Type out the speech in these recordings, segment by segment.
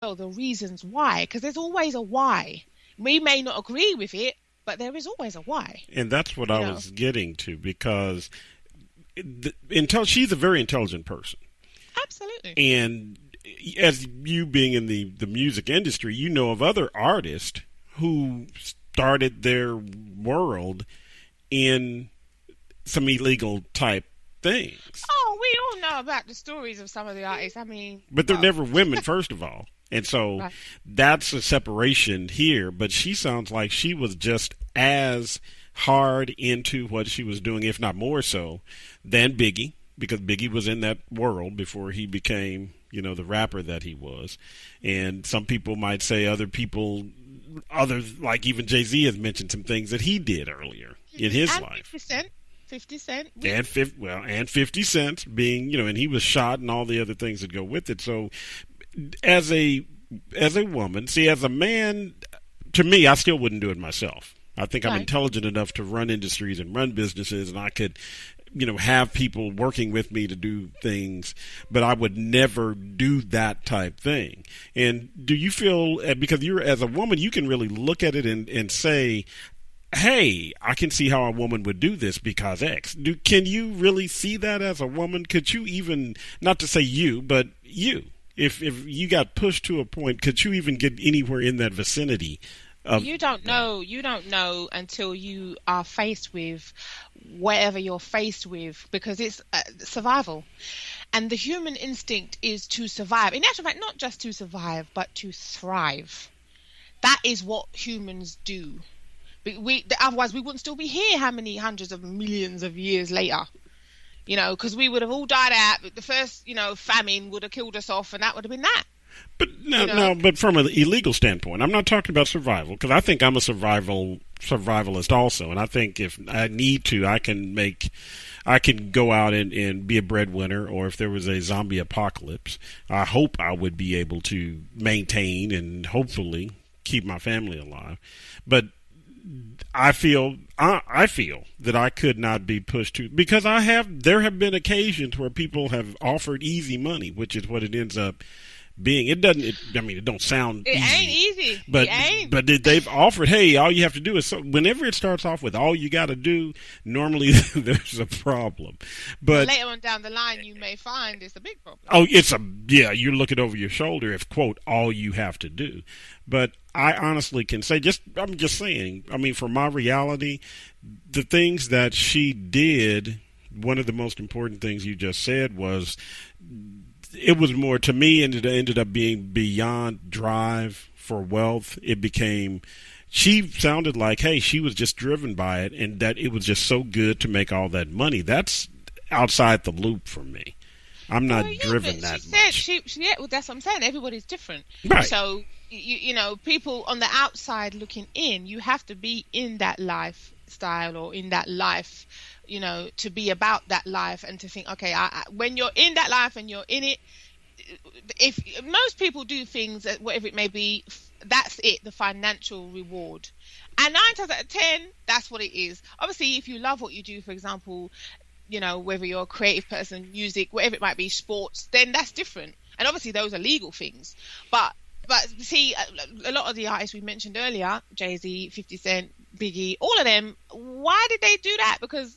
well the reasons why, because there's always a why. We may not agree with it, but there is always a why. And that's what I was getting to, because she's a very intelligent person. Absolutely. And as you being in the music industry, you know of other artists who started their world in some illegal type things. Oh, we all know about the stories of some of the artists. I mean, but they're never women, first of all. And so that's a separation here. But she sounds like she was just as hard into what she was doing, if not more so, than Biggie, because Biggie was in that world before he became, the rapper that he was. And some people might say others, like even Jay-Z has mentioned some things that he did earlier in his life. 50 Cent. And 50 Cent being, and he was shot and all the other things that go with it. So as a woman, as a man, to me, I still wouldn't do it myself. I think I'm intelligent enough to run industries and run businesses, and I could, have people working with me to do things, but I would never do that type thing. And do you feel, because you're, as a woman, you can really look at it and say, hey, I can see how a woman would do this because X. Can you really see that as a woman? Could you even, not to say you, but you, if you got pushed to a point, could you even get anywhere in that vicinity? You don't know until you are faced with whatever you're faced with, because it's survival. And the human instinct is to survive. In actual fact, not just to survive, but to thrive. That is what humans do. Otherwise, we wouldn't still be here how many hundreds of millions of years later. Because we would have all died out. The first, famine would have killed us off, and that would have been that. But but from an illegal standpoint, I'm not talking about survival, because I think I'm a survivalist also, and I think if I need to, I can go out and be a breadwinner, or if there was a zombie apocalypse, I hope I would be able to maintain and hopefully keep my family alive. But I feel that I could not be pushed to, because there have been occasions where people have offered easy money, which is what it ends up being. It don't sound easy. It ain't easy. But they've offered, hey, all you have to do is, whenever it starts off with all you got to do, normally there's a problem. But later on down the line, you may find it's a big problem. Oh, you're looking over your shoulder if, quote, all you have to do. But I honestly can say, I'm just saying, for my reality, the things that she did, one of the most important things you just said was, it was more, to me, ended up being beyond drive for wealth. It became, she sounded like, hey, she was just driven by it, and that it was just so good to make all that money. That's outside the loop for me. I'm not driven that much. Well, that's what I'm saying. Everybody's different. Right. So, people on the outside looking in, you have to be in that lifestyle or in that life, to be about that life and to think, okay, when you're in that life and you're in it, if most people do things, whatever it may be, that's it, the financial reward. And 9 times out of 10, that's what it is. Obviously, if you love what you do, for example, whether you're a creative person, music, whatever it might be, sports, then that's different. And obviously those are legal things. But see, a lot of the artists we mentioned earlier, Jay-Z, 50 Cent, Biggie, all of them, why did they do that? Because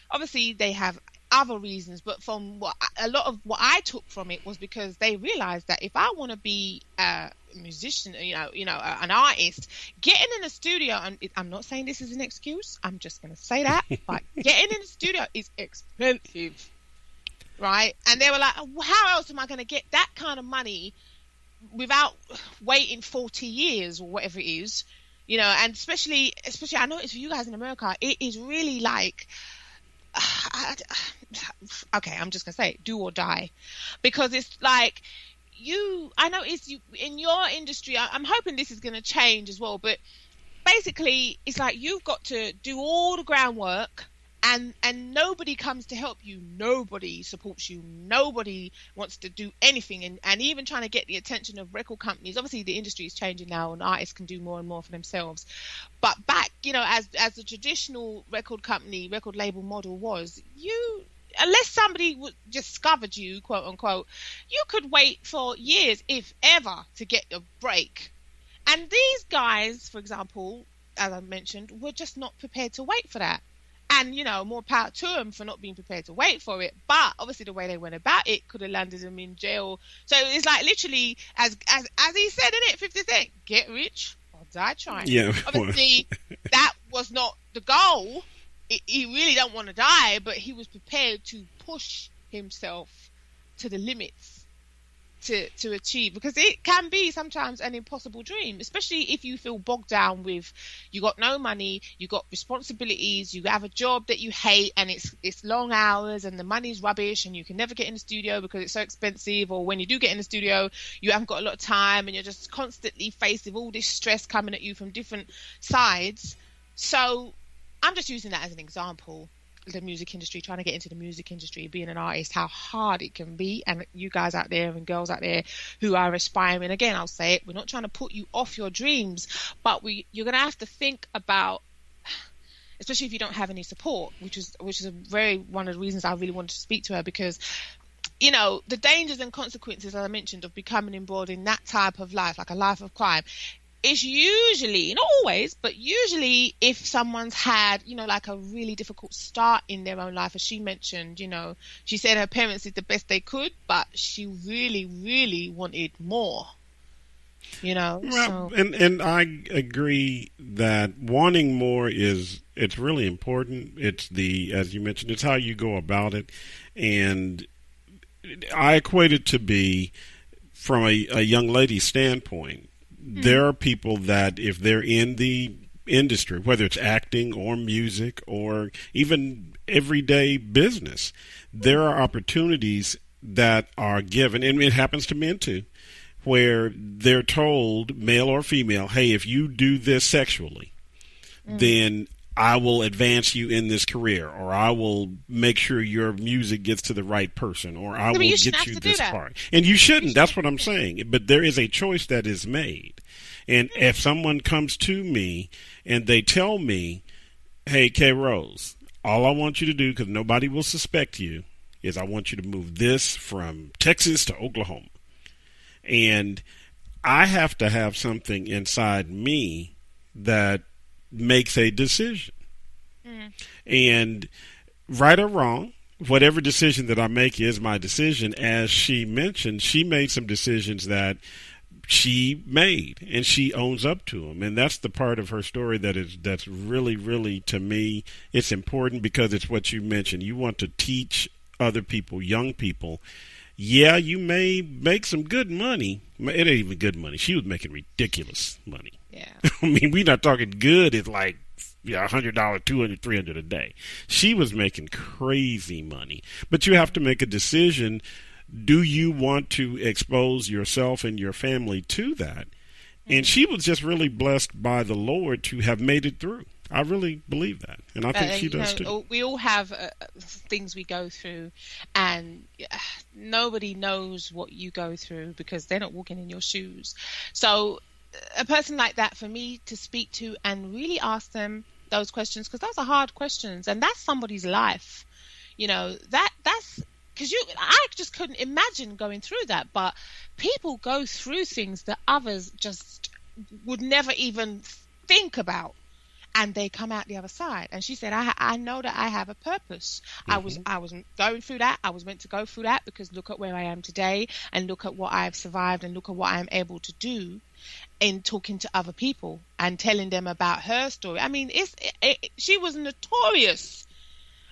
obviously they have other reasons, but from a lot of what I took from it was because they realized that if I want to be a musician, an artist, getting in the studio, and I'm not saying this is an excuse, I'm just going to say that, but getting in the studio is expensive, right? And they were like, how else am I going to get that kind of money without waiting 40 years or whatever it is, and especially I noticed for you guys in America, it is really like, okay, I'm just gonna say do or die, because it's like I noticed you in your industry. I'm hoping this is gonna change as well, but basically it's like you've got to do all the groundwork, and nobody comes to help you, nobody supports you, nobody wants to do anything, and even trying to get the attention of record companies. Obviously the industry is changing now and artists can do more and more for themselves, but back, as the traditional record company, record label model was, unless somebody discovered you, quote unquote, you could wait for years, if ever, to get a break. And these guys, for example, as I mentioned, were just not prepared to wait for that. And, more power to them for not being prepared to wait for it. But obviously the way they went about it could have landed them in jail. So it's like literally, as he said in it, 50 Cent, get rich or die trying. Yeah. Obviously, that was not the goal. He really don't want to die, but he was prepared to push himself to the limits to achieve, because it can be sometimes an impossible dream, especially if you feel bogged down with, you got no money, you got responsibilities, you have a job that you hate and it's long hours and the money's rubbish and you can never get in the studio because it's so expensive, or when you do get in the studio you haven't got a lot of time and you're just constantly faced with all this stress coming at you from different sides. So I'm just using that as an example. The music industry, trying to get into the music industry, being an artist, how hard it can be. And you guys out there and girls out there who are aspiring, again, I'll say it, we're not trying to put you off your dreams, but you're going to have to think about, especially if you don't have any support, which is one of the reasons I really wanted to speak to her, because the dangers and consequences, as I mentioned, of becoming embroiled in that type of life, like a life of crime, is usually, not always, but usually if someone's had, like a really difficult start in their own life, as she mentioned, she said her parents did the best they could, but she really, really wanted more, Well, so. And I agree that wanting more it's really important. It's as you mentioned, it's how you go about it. And I equate it to be, from a young lady's standpoint, there are people that if they're in the industry, whether it's acting or music or even everyday business, there are opportunities that are given, and it happens to men too, where they're told, male or female, hey, if you do this sexually, then I will advance you in this career, or I will make sure your music gets to the right person, or I will get you this part. And you shouldn't. That's what I'm saying. But there is a choice that is made. And if someone comes to me and they tell me, hey, K. Rose, all I want you to do, because nobody will suspect you, is I want you to move this from Texas to Oklahoma. And I have to have something inside me that makes a decision. And right or wrong, whatever decision that I make is my decision. As she mentioned, she made some decisions that she made, and she owns up to them. And that's the part of her story that's really, really, to me, it's important, because it's what you mentioned. You want to teach other people, young people, yeah, you may make some good money. It ain't even good money. She was making ridiculous money. Yeah. I mean, we're not talking good. It's like $100, $200, $300 a day. She was making crazy money. But you have to make a decision. Do you want to expose yourself and your family to that? And she was just really blessed by the Lord to have made it through. I really believe that. And I think she does too. We all have things we go through, and nobody knows what you go through because they're not walking in your shoes. So a person like that, for me to speak to and really ask them those questions, because those are hard questions, and that's somebody's life. That's because I just couldn't imagine going through that. But people go through things that others just would never even think about, and they come out the other side. And she said, I know that I have a purpose. Mm-hmm. I was going through that. I was meant to go through that, because look at where I am today, and look at what I've survived, and look at what I'm able to do in talking to other people and telling them about her story. I mean, she was notorious,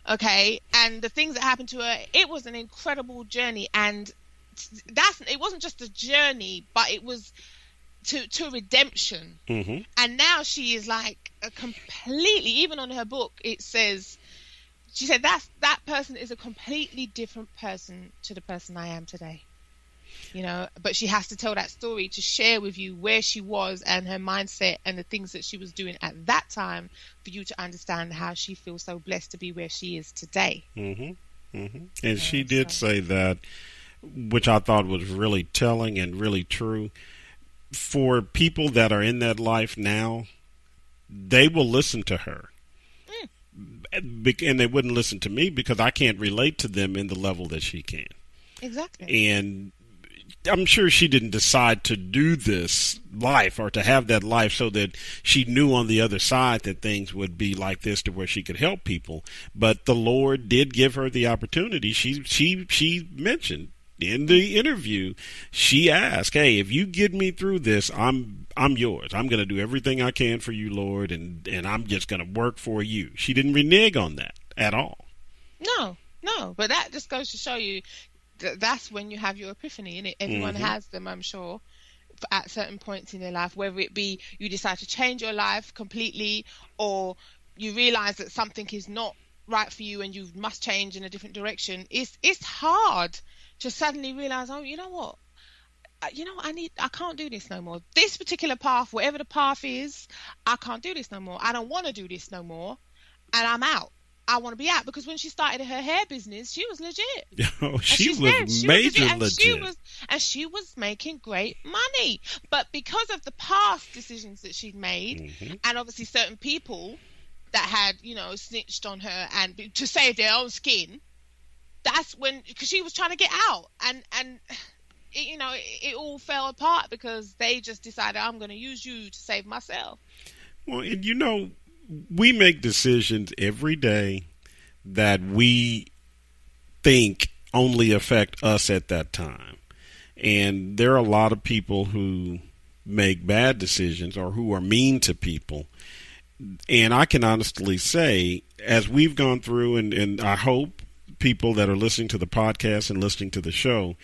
okay? And the things that happened to her, it was an incredible journey. And it wasn't just a journey, but it was to redemption. Mm-hmm. And now she is like a completely, even on her book, it says, she said that person is a completely different person to the person I am today. But she has to tell that story to share with you where she was and her mindset and the things that she was doing at that time, for you to understand how she feels so blessed to be where she is today. Mm-hmm. Mm-hmm. And she did say that, which I thought was really telling and really true. For people that are in that life now, they will listen to her and they wouldn't listen to me because I can't relate to them in the level that she can. Exactly. And I'm sure she didn't decide to do this life or to have that life so that she knew on the other side that things would be like this to where she could help people. But the Lord did give her the opportunity. She mentioned in the interview, she asked, hey, if you get me through this, I'm yours. I'm going to do everything I can for you, Lord, and I'm just going to work for you. She didn't renege on that at all. No, but that just goes to show you that's when you have your epiphany, innit? Everyone has them, I'm sure, at certain points in their life, whether it be you decide to change your life completely or you realize that something is not right for you and you must change in a different direction. It's hard to suddenly realize, oh, you know what? I can't do this no more. This particular path, whatever the path is, I can't do this no more. I don't want to do this no more. And I'm out. I want to be out, because when she started her hair business, she was legit. Oh, she was major legit. And she was making great money. But because of the past decisions that she'd made, and obviously certain people that had, snitched on her and to save their own skin, that's when, because she was trying to get out, and it all fell apart because they just decided, I'm going to use you to save myself. Well, and we make decisions every day that we think only affect us at that time. And there are a lot of people who make bad decisions or who are mean to people. And I can honestly say, as we've gone through, and I hope people that are listening to the podcast and listening to the show,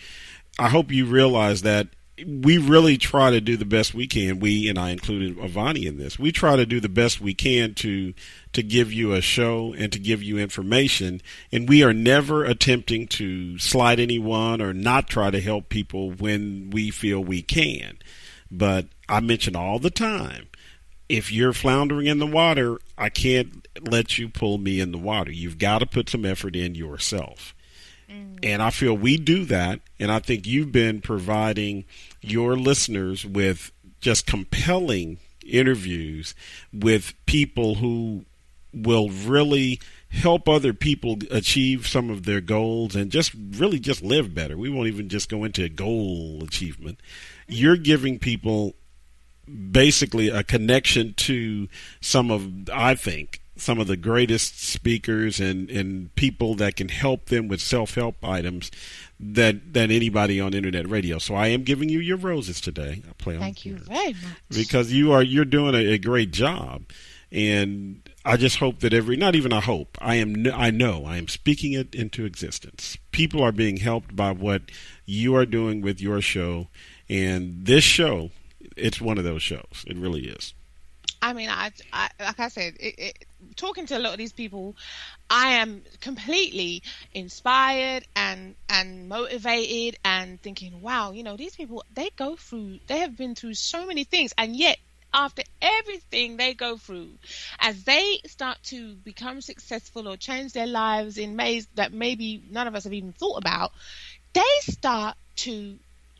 I hope you realize that we really try to do the best we can. We, and I included Avani in this, we try to do the best we can to give you a show and to give you information. And we are never attempting to slight anyone or not try to help people when we feel we can. But I mention all the time, if you're floundering in the water, I can't let you pull me in the water. You've got to put some effort in yourself. And I feel we do that, and I think you've been providing your listeners with just compelling interviews with people who will really help other people achieve some of their goals and just really just live better. We won't even just go into goal achievement. You're giving people basically a connection to some of the greatest speakers and people that can help them with self-help items than anybody on internet radio. So I am giving you your roses today. Thank you very much. Because you're doing a great job. And I just hope that I know I am speaking it into existence. People are being helped by what you are doing with your show. And this show, it's one of those shows. It really is. I mean, I like I said, talking to a lot of these people, I am completely inspired and motivated and thinking, wow, these people, they have been through so many things, and yet after everything they go through, as they start to become successful or change their lives in ways that maybe none of us have even thought about, they start to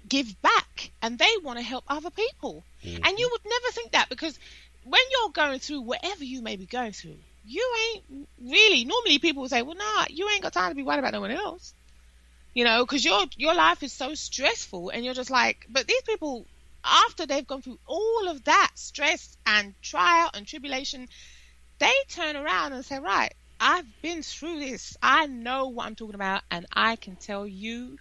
give back and they want to help other people. And you would never think that, because when you're going through whatever you may be going through, you ain't really, normally people will say, well, nah, you ain't got time to be worried about no one else, because your life is so stressful, and you're just like, but these people, after they've gone through all of that stress and trial and tribulation, they turn around and say, right, I've been through this. I know what I'm talking about, and I can tell you.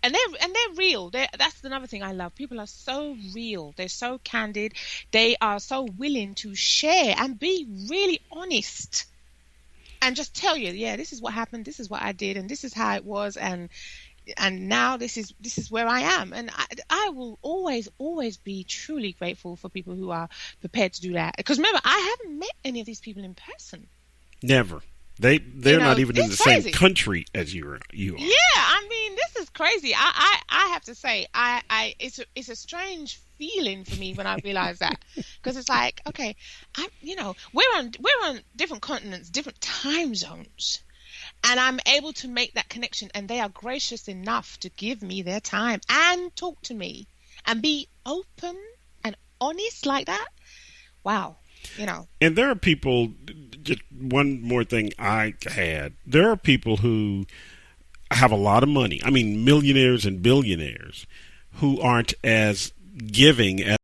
And they're real. That's another thing I love. People are so real. They're so candid. They are so willing to share and be really honest and just tell you, yeah, this is what happened. This is what I did, and this is how it was, and now this is where I am. And I will always be truly grateful for people who are prepared to do that. Because remember, I haven't met any of these people in person. Never. They're not even in the same country as you are. Yeah, I mean, this is crazy. I have to say, it's a strange feeling for me when I realize that, because it's like, okay, we're on different continents, different time zones, and I'm able to make that connection, and they are gracious enough to give me their time and talk to me and be open and honest like that. Wow. And there are people, just one more thing I had. There are people who have a lot of money. I mean, millionaires and billionaires who aren't as giving as